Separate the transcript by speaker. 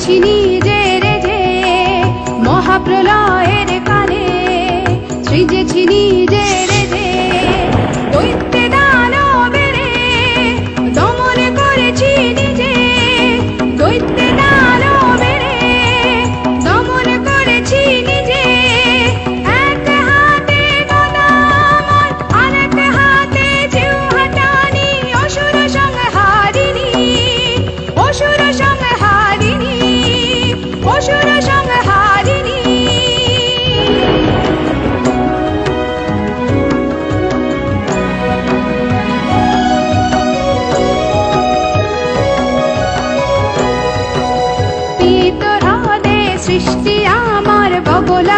Speaker 1: সৃজেছি নিজের যে মহাপ্রলয়ের কালে, সৃজেছি নিজের যে দৈত্য দানবের দমন করেছি নিজে, দৈত্য দানবের দমন করেছি নিজে। এক হাতে গদাময় আরেক হাতে জিহ্বাটানি, অসুর সংহারিণী, অসুর সংহারিণী, অসুর সংহারিণী। পিত হ্রদে সৃষ্টি আমার বগলা